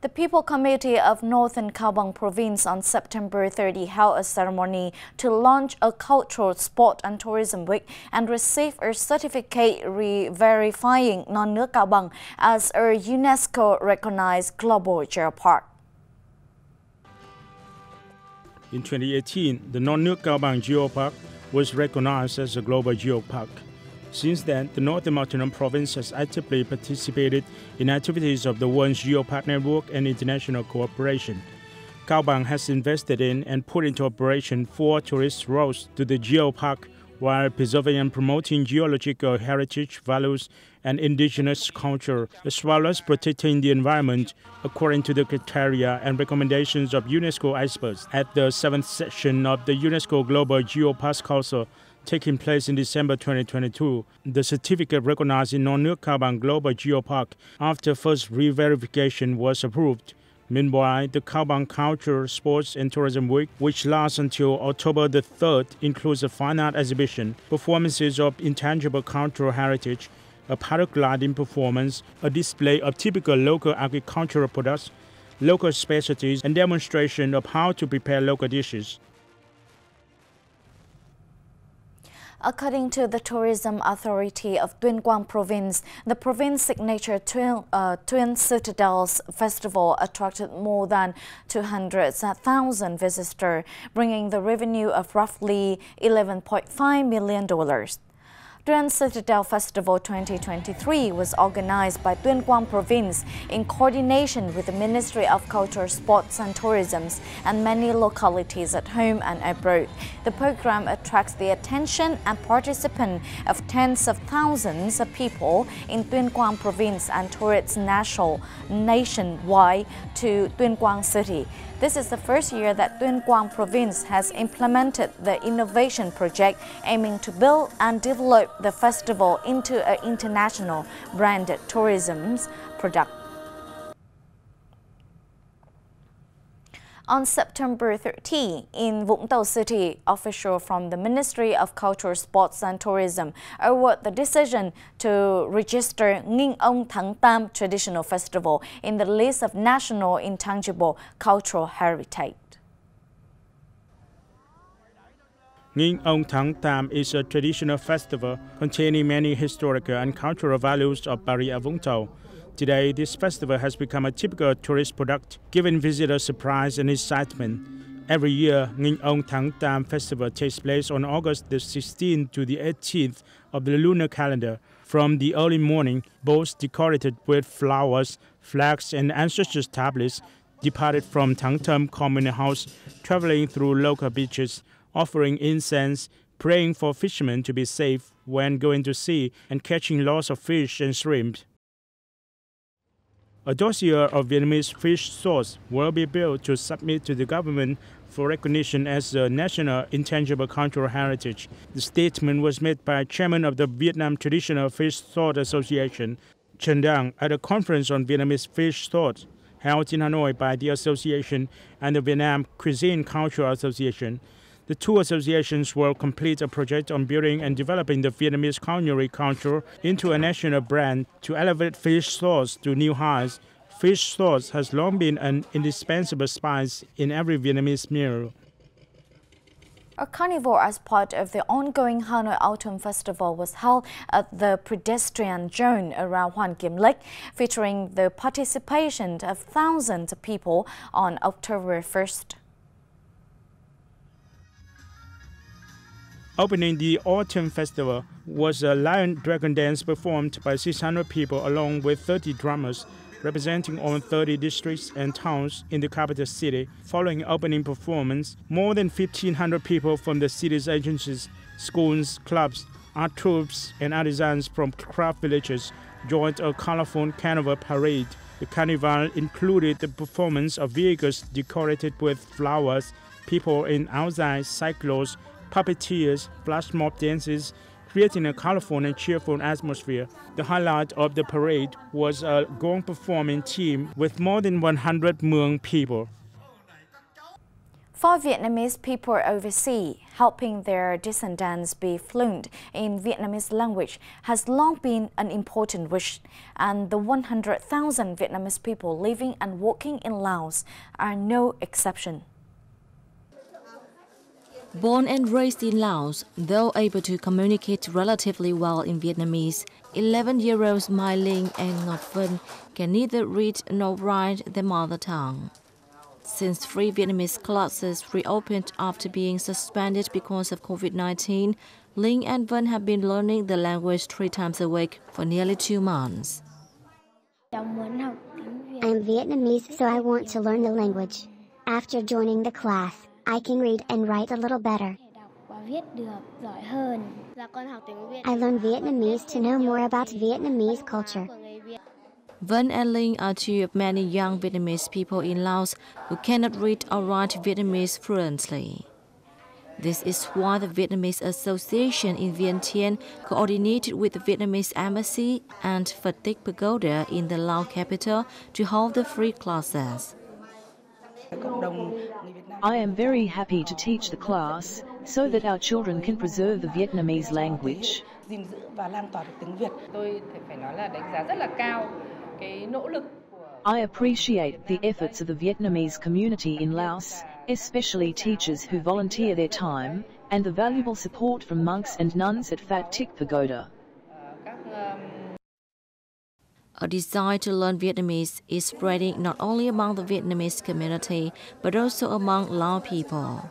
The People Committee of Northern Cao Bang Province on September 30 held a ceremony to launch a cultural, sport and tourism week and receive a certificate verifying Non nước Cao Bang as a UNESCO-recognized global geopark. In 2018, the Non nước Cao Bang Geopark was recognized as a global geopark. Since then, the Northern Autonomous Province has actively participated in activities of the World's Geopark Network and international cooperation. Cao Bang has invested in and put into operation 4 tourist routes to the geopark while preserving and promoting geological heritage values and indigenous culture, as well as protecting the environment according to the criteria and recommendations of UNESCO experts. At the 7th session of the UNESCO Global Geopark Council, taking place in December 2022, the certificate recognizing Non nước Cao Bang Global Geopark after first re-verification was approved. Meanwhile, the Cao Bang Culture, Sports and Tourism Week, which lasts until October the 3rd, includes a fine art exhibition, performances of intangible cultural heritage, a paragliding performance, a display of typical local agricultural products, local specialties, and demonstration of how to prepare local dishes. According to the Tourism Authority of Tuyên Quang Province, the province signature Twin Citadels Festival attracted more than 200,000 visitors, bringing the revenue of roughly $11.5 million. Twin Citadel Festival 2023 was organized by Tuyên Quang Province in coordination with the Ministry of Culture, Sports and Tourism and many localities at home and abroad. The program attracts the attention and participation of tens of thousands of people in Tuyên Quang Province and tourists nationwide to Tuyên Quang City. This is the first year that Tuyên Quang Province has implemented the innovation project aiming to build and develop the festival into an international branded tourism product. On September 30, in Vũng Tàu City, officials from the Ministry of Culture, Sports and Tourism awarded the decision to register Nghinh Ông Tháng 8 Traditional Festival in the list of National Intangible Cultural Heritage. Nghinh Ông Tháng 8 is a traditional festival containing many historical and cultural values of Bà Rịa Vũng Tàu. Today, this festival has become a typical tourist product, giving visitors surprise and excitement. Every year, Nghinh Ông Tháng 8 festival takes place on August the 16th to the 18th of the lunar calendar. From the early morning, boats decorated with flowers, flags, and ancestral tablets departed from Tháng 8 Communal House, traveling through local beaches, offering incense, praying for fishermen to be safe when going to sea, and catching lots of fish and shrimp. A dossier of Vietnamese fish sauce will be built to submit to the government for recognition as a national intangible cultural heritage. The statement was made by chairman of the Vietnam Traditional Fish Sauce Association, Đang, at a conference on Vietnamese fish sauce held in Hanoi by the association and the Vietnam Cuisine Cultural Association. The two associations will complete a project on building and developing the Vietnamese culinary culture into a national brand to elevate fish sauce to new heights. Fish sauce has long been an indispensable spice in every Vietnamese meal. A carnival as part of the ongoing Hanoi Autumn Festival was held at the pedestrian zone around Hoàn Kiếm Lake, featuring the participation of thousands of people on October 1st. Opening the Autumn Festival was a lion dragon dance performed by 600 people along with 30 drummers representing all 30 districts and towns in the capital city. Following opening performance, more than 1,500 people from the city's agencies, schools, clubs, art troupes and artisans from craft villages joined a colorful carnival parade. The carnival included the performance of vehicles decorated with flowers, people in outside cyclos, puppeteers, flash mob dances, creating a colorful and cheerful atmosphere. The highlight of the parade was a gong performing team with more than 100 Mueang people. For Vietnamese people overseas, helping their descendants be fluent in Vietnamese language has long been an important wish, and the 100,000 Vietnamese people living and working in Laos are no exception. Born and raised in Laos, though able to communicate relatively well in Vietnamese, 11-year-olds Mai Linh and Ngọc Vân can neither read nor write their mother tongue. Since free Vietnamese classes reopened after being suspended because of COVID-19, Linh and Vân have been learning the language 3 times a week for nearly 2 months. I'm Vietnamese, so I want to learn the language. After joining the class, I can read and write a little better. I learned Vietnamese to know more about Vietnamese culture. Vân and Linh are 2 of many young Vietnamese people in Laos who cannot read or write Vietnamese fluently. This is why the Vietnamese Association in Vientiane coordinated with the Vietnamese Embassy and Phật Tích Pagoda in the Lao capital to hold the free classes. I am very happy to teach the class so that our children can preserve the Vietnamese language. I appreciate the efforts of the Vietnamese community in Laos, especially teachers who volunteer their time, and the valuable support from monks and nuns at Phật Tích Pagoda. A desire to learn Vietnamese is spreading not only among the Vietnamese community, but also among Lao people.